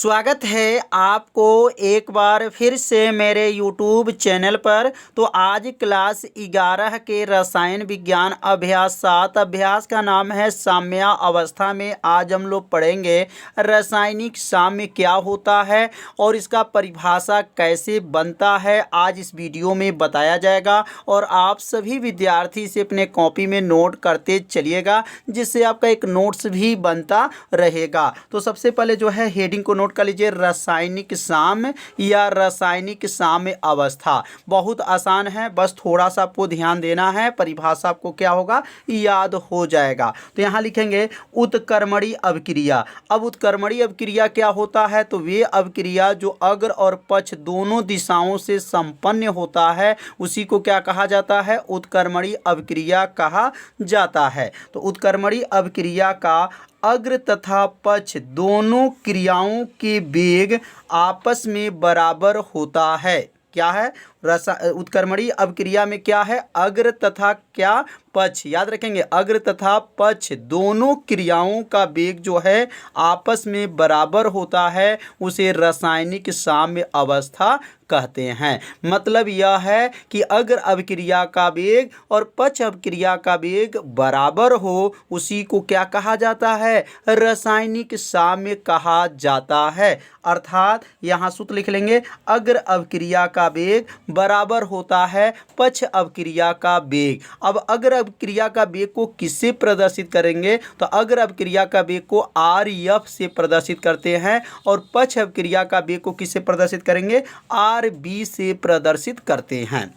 स्वागत है आपको एक बार फिर से मेरे YouTube चैनल पर। तो आज क्लास 11 के रसायन विज्ञान अभ्यास 7 अभ्यास का नाम है साम्य अवस्था में आज हम लोग पढ़ेंगे रासायनिक साम्य क्या होता है और इसका परिभाषा कैसे बनता है। आज इस वीडियो में बताया जाएगा और आप सभी विद्यार्थी से अपने कॉपी में नोट करते चलिएगा, जिससे आपका एक नोट्स भी बनता रहेगा। तो सबसे पहले जो है हेडिंग को नोट कर लीजिए, रासायनिक साम्य या रासायनिक साम्य अवस्था। बहुत आसान है, बस थोड़ा सा आपको ध्यान देना है, परिभाषा आपको क्या होगा याद हो जाएगा। तो यहाँ लिखेंगे उत्क्रमणीय अभिक्रिया। अब उत्क्रमणीय अभिक्रिया क्या होता है, तो वे अभिक्रिया जो अग्र और पक्ष दोनों दिशाओं से संपन्न होता है उसी को क्या कहा जाता है, उत्क्रमणीय अभिक्रिया कहा जाता है। तो उत्क्रमणीय अभिक्रिया का अग्र तथा पक्ष दोनों क्रियाओं के वेग आपस में बराबर होता है। क्या है, उत्क्रमणीय अभिक्रिया में क्या है, अग्र तथा क्या पक्ष, याद रखेंगे अग्र तथा पक्ष दोनों क्रियाओं का वेग जो है आपस में बराबर होता है, उसे रासायनिक साम्य अवस्था कहते हैं। मतलब यह है कि अग्र अभिक्रिया का वेग और पक्ष अभिक्रिया का वेग बराबर हो, उसी को क्या कहा जाता है, रासायनिक साम्य कहा जाता है। अर्थात यहाँ सूत्र लिख लेंगे, अग्र अभिक्रिया का वेग बराबर होता है पक्ष अभिक्रिया का वेग। अब अग्र अभिक्रिया का वेग को किससे प्रदर्शित करेंगे, तो अग्र अभिक्रिया का वेग को RF से प्रदर्शित करते हैं और पक्ष अभिक्रिया का वेग को किससे प्रदर्शित करेंगे, RB से प्रदर्शित करते हैं।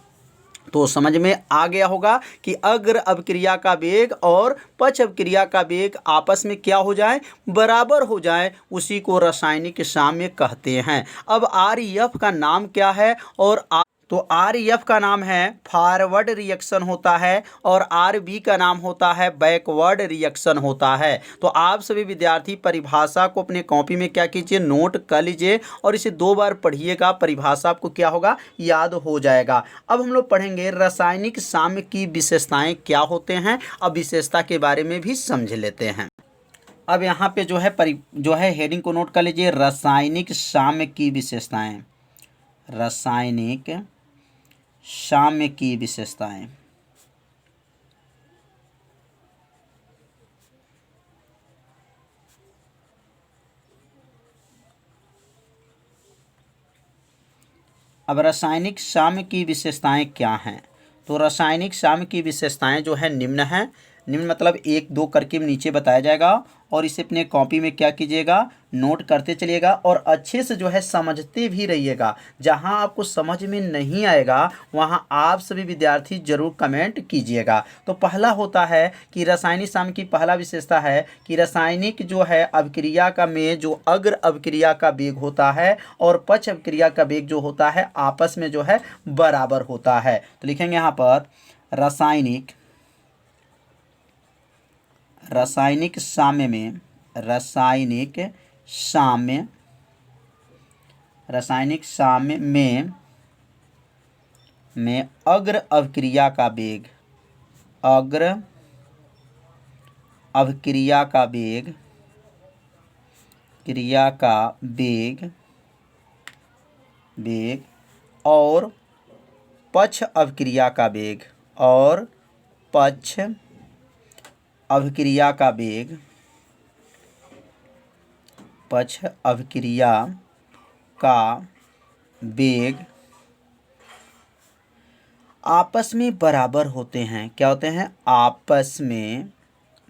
तो समझ में आ गया होगा कि अग्र अभिक्रिया का वेग और पक्ष अभिक्रिया का वेग आपस में क्या हो जाए, बराबर हो जाए, उसी को रासायनिक साम्य कहते हैं। अब RF का नाम क्या है, और तो RF का नाम है फॉरवर्ड रिएक्शन होता है और RB का नाम होता है बैकवर्ड रिएक्शन होता है। तो आप सभी विद्यार्थी परिभाषा को अपने कॉपी में क्या कीजिए, नोट कर लीजिए और इसे 2 बार पढ़िएगा, परिभाषा आपको क्या होगा याद हो जाएगा। अब हम लोग पढ़ेंगे रासायनिक साम्य की विशेषताएं क्या होते हैं। अब विशेषता के बारे में भी समझ लेते हैं। अब यहाँ पे जो है हेडिंग को नोट कर लीजिए, रासायनिक साम्य की विशेषताएं। रासायनिक साम्य की विशेषताएं। अब रासायनिक साम्य की विशेषताएं क्या हैं, तो रासायनिक साम्य की विशेषताएं जो है निम्न हैं। निम्न मतलब 1-2 करके नीचे बताया जाएगा और इसे अपने कॉपी में क्या कीजिएगा, नोट करते चलिएगा और अच्छे से जो है समझते भी रहिएगा। जहां आपको समझ में नहीं आएगा वहां आप सभी विद्यार्थी जरूर कमेंट कीजिएगा। तो पहला होता है कि रासायनिक साम्य की पहला विशेषता है कि रासायनिक जो है अभिक्रिया का में जो अग्र अभिक्रिया का वेग होता है और पक्ष अभिक्रिया का वेग जो होता है आपस में जो है बराबर होता है। तो लिखेंगे यहाँ पर रासायनिक साम्य में रासायनिक साम्य में अग्र अभिक्रिया का वेग क्रिया का वेग और पक्ष अभिक्रिया का वेग पक्ष अभिक्रिया का वेग आपस में बराबर होते हैं। क्या होते हैं, आपस में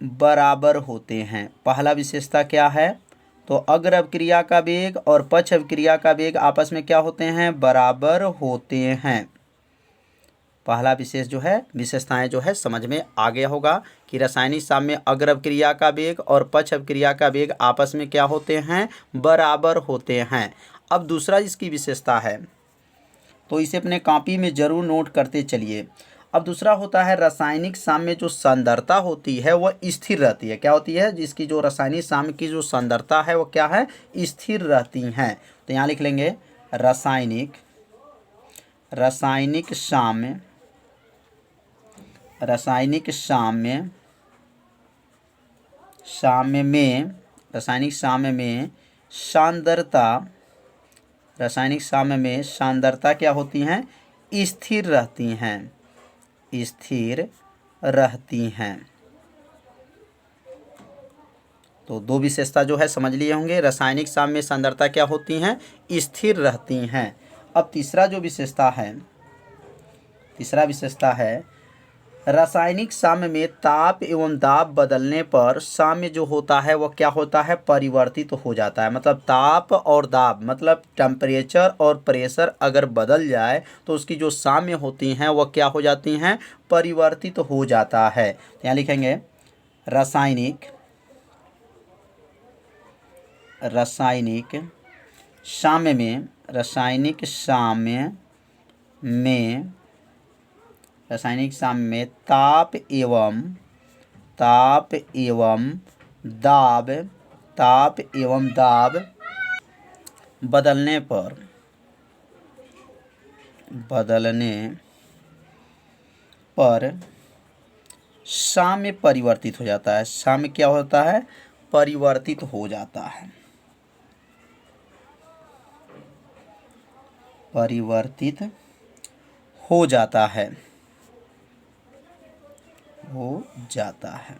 बराबर होते हैं। पहला विशेषता क्या है, तो अग्र अभिक्रिया का वेग और पक्ष अभिक्रिया का वेग आपस में क्या होते हैं, बराबर होते हैं। पहला विशेष जो है विशेषताएं जो है समझ में आ गया होगा कि रासायनिक साम्य में अग्र अभिक्रिया का वेग और पक्ष अभिक्रिया का वेग आपस में क्या होते हैं, बराबर होते हैं। अब दूसरा इसकी विशेषता है, तो इसे अपने कॉपी में जरूर नोट करते चलिए। अब दूसरा होता है रासायनिक साम्य में जो सांद्रता होती है वह स्थिर रहती है। क्या होती है, जिसकी जो रासायनिक साम्य की जो सांद्रता है वो क्या है, स्थिर रहती हैं। तो यहाँ लिख लेंगे रासायनिक साम्य रासायनिक साम्य में सांद्रता, रासायनिक साम्य में सांद्रता क्या होती हैं? स्थिर रहती हैं, स्थिर रहती हैं। तो दो विशेषता जो है समझ लिए होंगे। रासायनिक साम्य में सांद्रता क्या होती हैं? स्थिर रहती हैं। अब तीसरा जो विशेषता है, तीसरा विशेषता है रासायनिक साम्य में ताप एवं दाब बदलने पर साम्य जो होता है वह क्या होता है? परिवर्तित हो जाता है। मतलब ताप और दाब, मतलब टेम्परेचर और प्रेशर अगर बदल जाए तो उसकी जो साम्य होती हैं वह क्या हो जाती हैं? परिवर्तित हो जाता है। यहाँ लिखेंगे रासायनिक साम्य में, रासायनिक साम्य में ताप एवं दाब बदलने पर साम्य परिवर्तित हो जाता है। साम्य क्या होता है? परिवर्तित हो जाता है, परिवर्तित हो जाता है,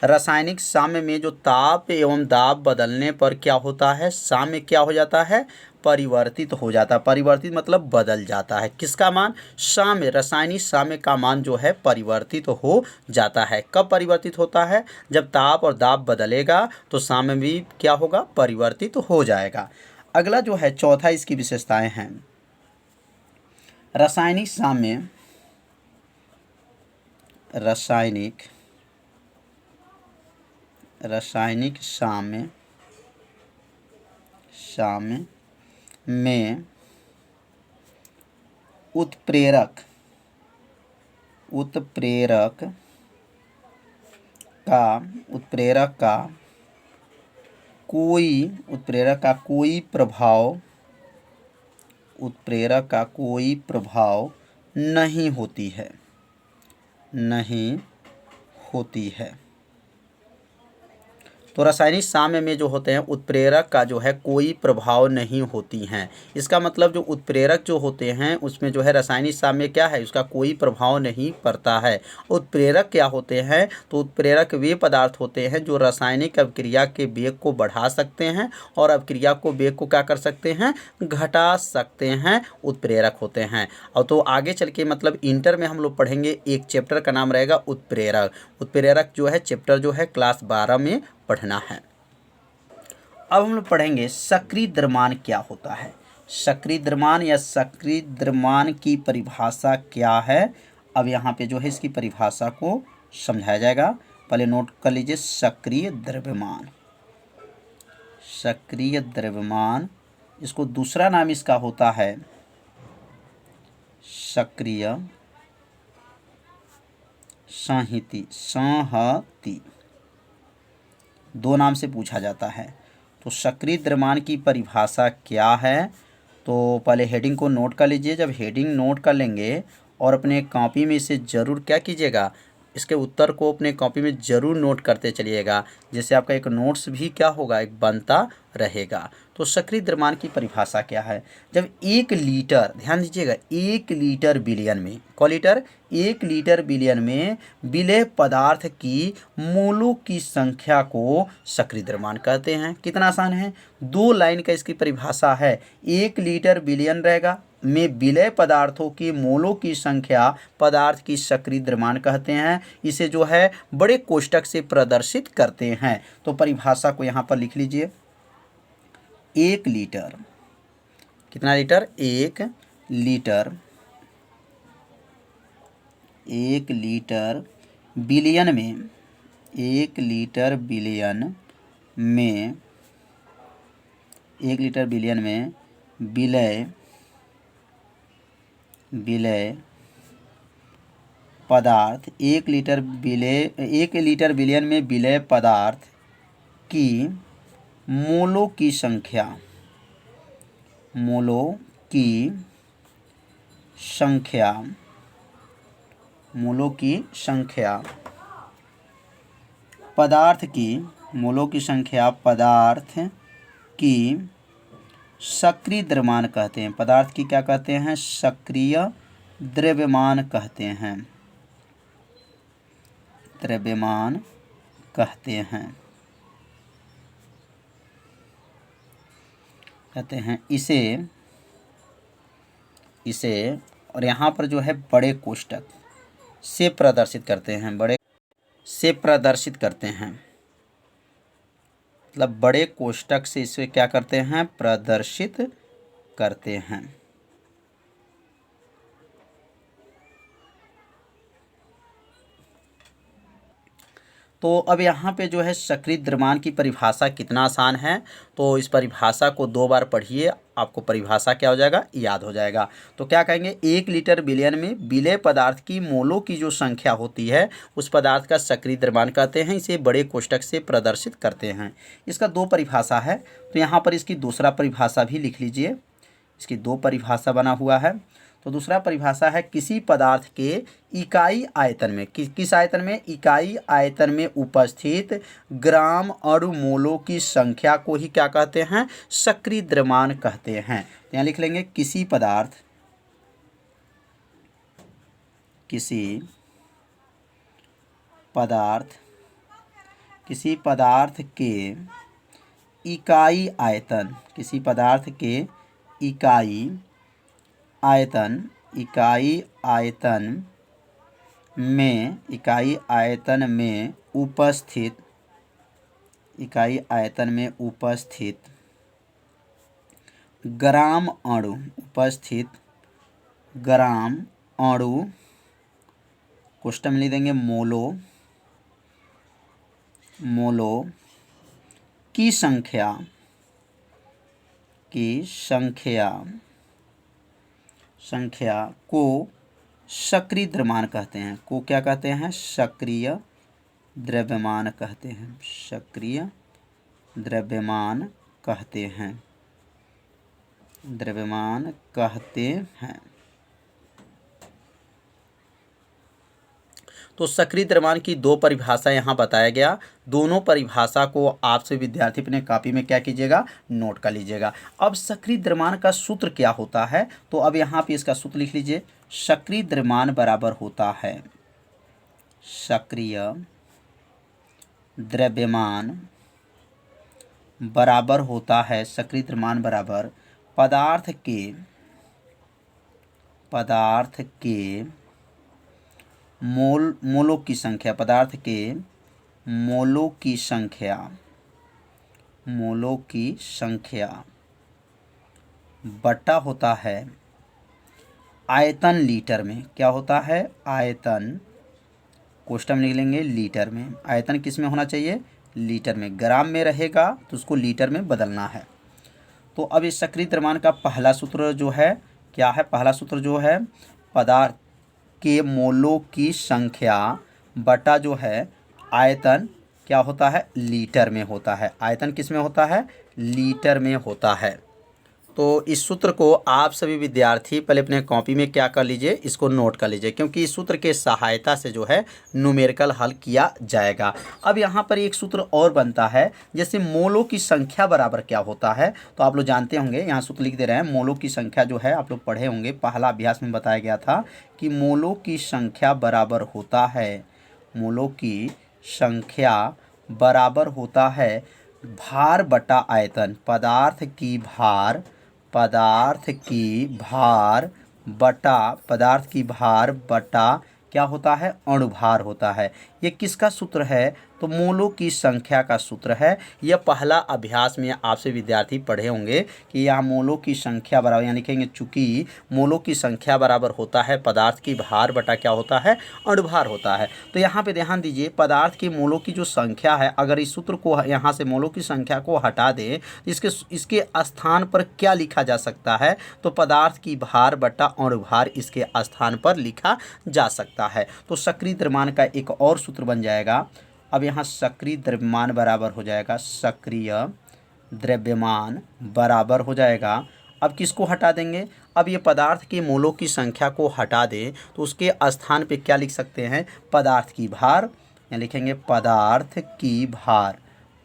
रासायनिक साम्य में जो ताप एवं दाब बदलने पर क्या होता है? साम्य क्या हो जाता है? परिवर्तित हो जाता है। परिवर्तित मतलब बदल जाता है। किसका मान? साम्य, रासायनिक साम्य का मान जो है परिवर्तित हो जाता है। कब परिवर्तित होता है? जब ताप और दाब बदलेगा तो साम्य भी क्या होगा? परिवर्तित हो जाएगा। अगला जो है चौथा, इसकी विशेषताएं हैं। रासायनिक साम्य में उत्प्रेरक का कोई प्रभाव नहीं होती है। तो रासायनिक साम्य में जो होते हैं उत्प्रेरक का जो है कोई प्रभाव नहीं होती हैं। इसका मतलब जो उत्प्रेरक जो होते हैं उसमें जो है रासायनिक साम्य क्या है? उसका कोई प्रभाव नहीं पड़ता है। उत्प्रेरक क्या होते हैं? तो उत्प्रेरक वे पदार्थ होते हैं जो रासायनिक अभिक्रिया के वेग को बढ़ा सकते हैं और अभिक्रिया को वेग को क्या कर सकते हैं? घटा सकते हैं, उत्प्रेरक होते हैं। और तो आगे चल के मतलब इंटर में हम लोग पढ़ेंगे, एक चैप्टर का नाम रहेगा उत्प्रेरक। उत्प्रेरक जो है चैप्टर जो है क्लास 12 में पढ़ना है। अब हम लोग पढ़ेंगे सक्रिय द्रव्यमान क्या होता है। सक्रिय द्रव्यमान या सक्रिय द्रव्यमान की परिभाषा क्या है? अब यहाँ पे जो है इसकी परिभाषा को समझाया जाएगा। पहले नोट कर लीजिए, सक्रिय द्रव्यमान, इसको दूसरा नाम इसका होता है सक्रिय संहति, दो नाम से पूछा जाता है। तो सक्रिय द्रव्यमान की परिभाषा क्या है? तो पहले हेडिंग को नोट कर लीजिए। जब हेडिंग नोट कर लेंगे और अपने कॉपी में इसे ज़रूर क्या कीजिएगा, इसके उत्तर को अपने कॉपी में ज़रूर नोट करते चलिएगा, जिससे आपका एक नोट्स भी क्या होगा? एक बनता रहेगा। तो सक्रिय द्रव्यमान की परिभाषा क्या है? जब 1 लीटर, ध्यान दीजिएगा, 1 लीटर बिलियन में, क लीटर? 1 लीटर बिलियन में विलेय पदार्थ की मोलों की संख्या को सक्रिय द्रव्यमान कहते हैं। कितना आसान है, 2 लाइन का इसकी परिभाषा है। 1 लीटर बिलियन रहेगा में विलेय पदार्थों की मोलों की संख्या पदार्थ की सक्रिय द्रव्यमान कहते हैं। इसे जो है बड़े कोष्ठक से प्रदर्शित करते हैं। तो परिभाषा को यहाँ पर लिख लीजिए। 1 लीटर, कितना लीटर? 1 लीटर, 1 लीटर बिलियन में, 1 लीटर बिलियन में, 1 लीटर बिलियन में विलेय पदार्थ, 1 लीटर बिलियन में विलेय पदार्थ की मोलों की संख्या, पदार्थ की सक्रिय द्रव्यमान कहते हैं। पदार्थ की क्या कहते हैं? सक्रिय द्रव्यमान कहते हैं। द्रव्यमान कहते हैं इसे और यहाँ पर जो है बड़े कोष्ठक से प्रदर्शित करते हैं। बड़े से प्रदर्शित करते हैं, मतलब बड़े कोष्ठक से इसे क्या करते हैं? प्रदर्शित करते हैं। तो अब यहाँ पे जो है सक्रिय द्रव्यमान की परिभाषा कितना आसान है। तो इस परिभाषा को 2 बार पढ़िए, आपको परिभाषा क्या हो जाएगा? याद हो जाएगा। तो क्या कहेंगे? 1 लीटर विलयन में विलेय पदार्थ की मोलों की जो संख्या होती है उस पदार्थ का सक्रिय द्रव्यमान कहते हैं। इसे बड़े कोष्ठक से प्रदर्शित करते हैं। इसका 2 परिभाषा है, तो यहाँ पर इसकी दूसरा परिभाषा भी लिख लीजिए। इसकी 2 परिभाषा बना हुआ है। तो दूसरा परिभाषा है किसी पदार्थ के इकाई आयतन में, किस आयतन में? इकाई आयतन में उपस्थित ग्राम अणु मोलों की संख्या को ही क्या कहते हैं? सक्रिय द्रव्यमान कहते हैं। तो यहाँ लिख लेंगे किसी पदार्थ के इकाई आयतन, किसी पदार्थ के इकाई आयतन में उपस्थित ग्राम अणु कोष्ठक में लिख देंगे मोलो की संख्या को सक्रिय द्रव्यमान कहते हैं। को क्या कहते हैं? सक्रिय द्रव्यमान कहते हैं। सक्रिय द्रव्यमान कहते हैं। तो सक्रिय द्रव्यमान की 2 परिभाषा यहाँ बताया गया। दोनों परिभाषा को आपसे विद्यार्थी अपने कॉपी में क्या कीजिएगा? नोट कर लीजिएगा। अब सक्रिय द्रव्यमान का सूत्र क्या होता है? तो अब यहाँ पे इसका सूत्र लिख लीजिए। सक्रिय द्रव्यमान बराबर होता है सक्रिय द्रव्यमान बराबर पदार्थ के मोलों की संख्या, पदार्थ के मोलों की संख्या बटा होता है आयतन लीटर में। क्या होता है? आयतन कोष्ठक में लिख लेंगे लीटर में। आयतन किस में होना चाहिए? लीटर में। ग्राम में रहेगा तो उसको लीटर में बदलना है। तो अब इस सक्रिय द्रव्यमान का पहला सूत्र जो है क्या है? पहला सूत्र जो है पदार्थ के मोलों की संख्या बटा जो है आयतन क्या होता है? लीटर में होता है। आयतन किस में होता है? लीटर में होता है। तो इस सूत्र को आप सभी विद्यार्थी पहले अपने कॉपी में क्या कर लीजिए? इसको नोट कर लीजिए, क्योंकि इस सूत्र के सहायता से जो है न्यूमेरिकल हल किया जाएगा। अब यहाँ पर एक सूत्र और बनता है, जैसे मोलों की संख्या बराबर क्या होता है? तो आप लोग जानते होंगे, यहाँ सूत्र लिख दे रहे हैं। मोलों की संख्या जो है आप लोग पढ़े होंगे, पहला अभ्यास में बताया गया था कि मोलों की संख्या बराबर होता है भार बटा आयतन। पदार्थ की भार बटा क्या होता है? अणुभार होता है। ये किसका सूत्र है? तो मोलों की संख्या का सूत्र है। यह पहला अभ्यास में आपसे विद्यार्थी पढ़े होंगे कि यहाँ मोलों की संख्या बराबर, यहाँ लिखेंगे चूंकि मोलों की संख्या बराबर होता है पदार्थ की भार बटा क्या होता है? अणुभार होता है। तो यहाँ पे ध्यान दीजिए, पदार्थ की मोलों की जो संख्या है, अगर इस सूत्र को यहाँ से मोलों की संख्या को हटा दें, इसके स्थान पर क्या लिखा जा सकता है? तो पदार्थ की भार बटा अणुभार इसके स्थान पर लिखा जा सकता है। तो सक्रिय द्रव्यमान का एक और सूत्र बन जाएगा। अब यहाँ सक्रिय द्रव्यमान बराबर हो जाएगा अब किसको हटा देंगे? अब ये पदार्थ के मोलों की संख्या को हटा दें तो उसके स्थान पे क्या लिख सकते हैं? पदार्थ की भार। यहाँ लिखेंगे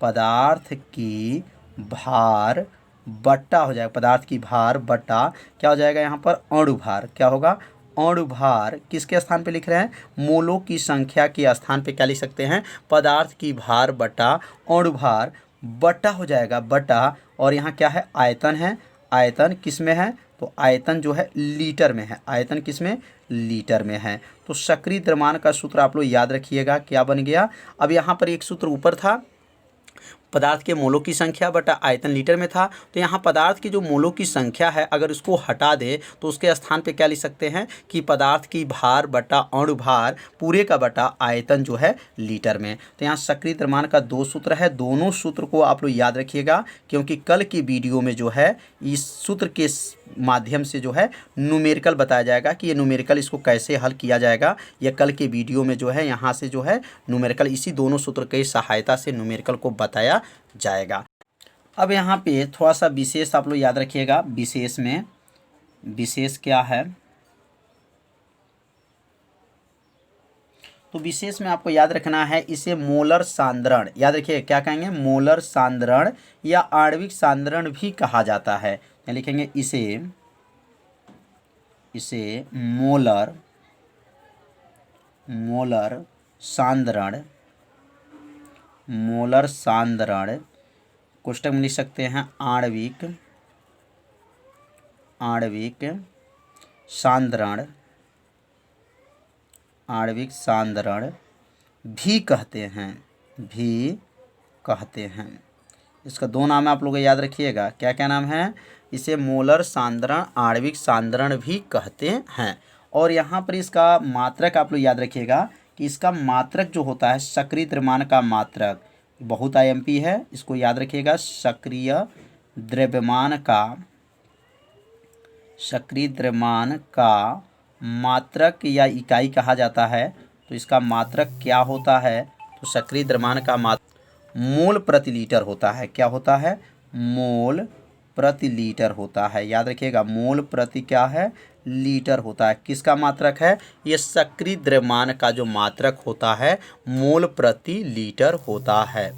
पदार्थ की भार बट्टा हो जाएगा, पदार्थ की भार बट्टा क्या हो जाएगा यहाँ पर अणुभार। क्या होगा? अणुभार। किसके स्थान पे लिख रहे हैं? मोलों की संख्या के स्थान पे क्या लिख सकते हैं? पदार्थ की भार बटा अणुभार बटा हो जाएगा बटा, और यहाँ क्या है? आयतन है। आयतन किस में है? तो आयतन जो है लीटर में है। आयतन किस में? लीटर में है। तो सक्रिय द्रव्यमान का सूत्र आप लोग याद रखिएगा, क्या बन गया? अब यहाँ पर एक सूत्र ऊपर था, पदार्थ के मोलों की संख्या बटा आयतन लीटर में था, तो यहाँ पदार्थ की जो मोलों की संख्या है अगर उसको हटा दे तो उसके स्थान पे क्या लिख सकते हैं कि पदार्थ की भार बटा अणुभार पूरे का बटा आयतन जो है लीटर में। तो यहाँ सक्रिय द्रव्यमान का दो सूत्र है, दोनों सूत्र को आप लोग याद रखिएगा, क्योंकि कल की वीडियो में जो है इस सूत्र के माध्यम से जो है न्यूमेरिकल बताया जाएगा कि ये न्यूमेरिकल इसको कैसे हल किया जाएगा। यह कल के वीडियो में जो है यहाँ से जो है न्यूमेरिकल इसी दोनों सूत्र की सहायता से न्यूमेरिकल को बताया जाएगा। अब यहाँ पे थोड़ा सा विशेष आप लोग याद रखिएगा। विशेष में विशेष क्या है? तो विशेष में आपको याद रखना है, इसे मोलर सांद्रण, याद रखिए क्या कहेंगे? मोलर सांद्रण या आणविक सांद्रण भी कहा जाता है। या लिखेंगे इसे मोलर सांद्रण, मोलर सांद्रण कोष्टक में लिख सकते हैं आणविक सांद्रण भी कहते हैं। इसका दो नाम है, आप लोग याद रखिएगा। क्या क्या नाम है? इसे मोलर सांद्रण, आणविक सांद्रण भी कहते हैं। और यहाँ पर इसका मात्रक आप लोग याद रखिएगा कि इसका मात्रक जो होता है सक्रिय द्रव्यमान का मात्रक, बहुत आईएमपी है, इसको याद रखिएगा। सक्रिय द्रव्यमान का मात्रक या इकाई कहा जाता है। तो इसका मात्रक क्या होता है? तो सक्रिय द्रव्यमान का मात्रक मोल प्रति लीटर होता है। क्या होता है? मोल प्रति लीटर होता है। याद रखिएगा, मोल प्रति क्या है? लीटर होता है। किसका मात्रक है? ये सक्रिय द्रव्यमान का जो मात्रक होता है मोल प्रति लीटर होता है।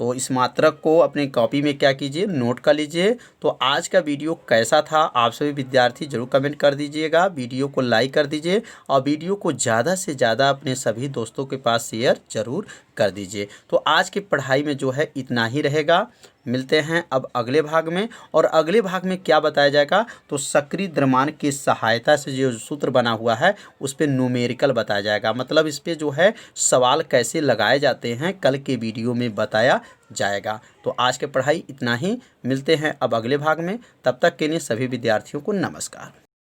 तो इस मात्रक को अपनी कॉपी में क्या कीजिए? नोट कर लीजिए। तो आज का वीडियो कैसा था आप सभी विद्यार्थी जरूर कमेंट कर दीजिएगा। वीडियो को लाइक कर दीजिए और वीडियो को ज़्यादा से ज़्यादा अपने सभी दोस्तों के पास शेयर जरूर कर दीजिए। तो आज की पढ़ाई में जो है इतना ही रहेगा। मिलते हैं अब अगले भाग में, और अगले भाग में क्या बताया जाएगा? तो सक्रिय द्रव्यमान की सहायता से जो सूत्र बना हुआ है उस पर न्यूमेरिकल बताया जाएगा, मतलब इस पर जो है सवाल कैसे लगाए जाते हैं कल के वीडियो में बताया जाएगा। तो आज की पढ़ाई इतना ही, मिलते हैं अब अगले भाग में। तब तक के लिए सभी विद्यार्थियों को नमस्कार।